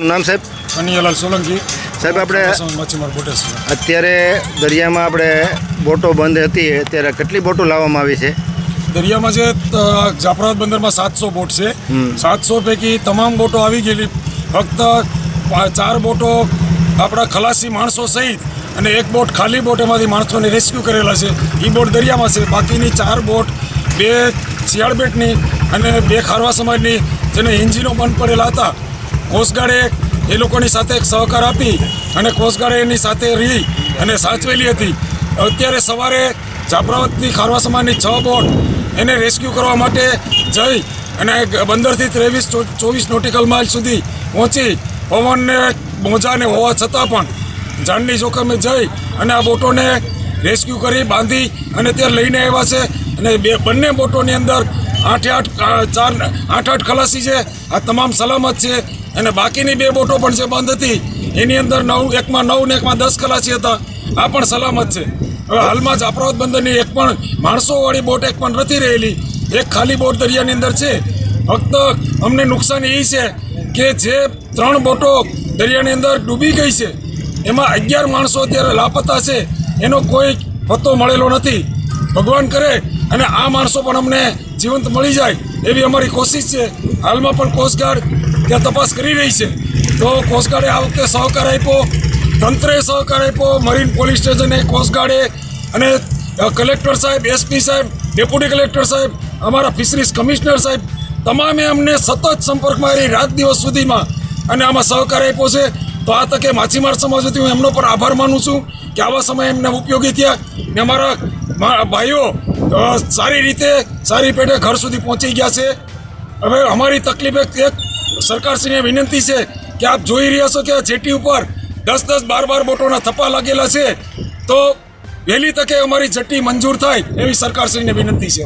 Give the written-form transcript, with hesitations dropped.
નામ સાહેબ? કનૈયાલાલ સોલંકી સાહેબ, આપણે માછીમાર બોટે છે. અત્યારે દરિયામાં આપણે બોટો બંધ હતી ત્યારે કેટલી બોટો લાવવામાં આવી છે? દરિયામાં જે જાફરાબાદ બંદરમાં 700 બોટ છે. 700 પૈકી તમામ બોટો આવી ગયેલી. ફક્ત 4 બોટો આપણા ખલાસી માણસો સહિત અને 1 બોટ ખાલી બોટ એમાંથી માણસોને રેસ્ક્યુ કરેલા છે. એ બોટ દરિયામાં છે. બાકીની 4 બોટ 2 શિયાળ બેટની અને 2 ખારવા સમાજની જેને એન્જિનો બંધ પડેલા હતા. કોસ્ટગાર્ડે એ લોકોની સાથે એક સહકાર આપી અને કોસ્ટગાર્ડે એની સાથે રહી અને સાચવેલી હતી. અત્યારે સવારે જાફરાબાદથી ખારવા સમાજની 6 બોટ એને રેસ્ક્યુ કરવા માટે જઈ અને બંદરથી 23-24 નોટિકલ માઇલ સુધી પહોંચી પવનને મોજાને હોવા છતાં પણ જાનની જોખમે જઈ અને આ બોટોને રેસ્ક્યુ કરી બાંધી અને ત્યાં લઈને આવ્યા છે. અને બંને બોટોની અંદર 8 ખલાસી છે. આ તમામ સલામત છે. અને બાકીની 2 બોટો પણ જે બંધ હતી એની અંદર 1માં 9 ને 1માં 10 ખલાસી હતા. આ પણ સલામત છે. હવે હાલમાં જાફરાબાદ બંદરની એક પણ માણસોવાળી બોટ એક પણ નથી રહેલી. એક ખાલી બોટ દરિયાની અંદર છે. ફક્ત અમને નુકસાન એ છે કે જે 3 બોટો દરિયાની અંદર ડૂબી ગઈ છે એમાં 11 માણસો અત્યારે લાપતા છે. એનો કોઈ પત્તો મળેલો નથી. ભગવાન કરે અને આ માણસો પણ અમને જીવંત મળી જાય એવી અમારી કોશિશ છે. હાલમાં પણ કોસ્ટગાર્ડ ત્યાં તપાસ કરી રહી છે. તો કોસ્ટગાર્ડે આ વખતે સહકાર આપ્યો, તંત્રે સહકાર આપ્યો, મરીન પોલીસ સ્ટેશને, કોસ્ટગાર્ડે અને કલેક્ટર સાહેબ, એસપી સાહેબ, ડેપ્યુટી કલેક્ટર સાહેબ, અમારા ફિશરીઝ કમિશનર સાહેબ તમામે અમને સતત સંપર્કમાં રહી રાત દિવસ સુધીમાં અને આમાં સહકાર આપ્યો છે. તો આ તકે માછીમાર સમાજ વતી હું એમનો પણ આભાર માનું છું કે આવા સમયે એમને ઉપયોગી થયા ને અમારા ભાઈઓ સારી રીતે સારી પેઢે ઘર સુધી પહોંચી ગયા છે. હવે અમારી તકલીફ એક સરકારશ્રીને વિનંતી છે કે આપ જોઈ રહ્યા છો કે આ જેટી ઉપર 10-10, 12-12 બોટોના થપ્પા લાગેલા છે. તો વહેલી તકે અમારી જેટી મંજૂર થાય એવી સરકારશ્રીને વિનંતી છે.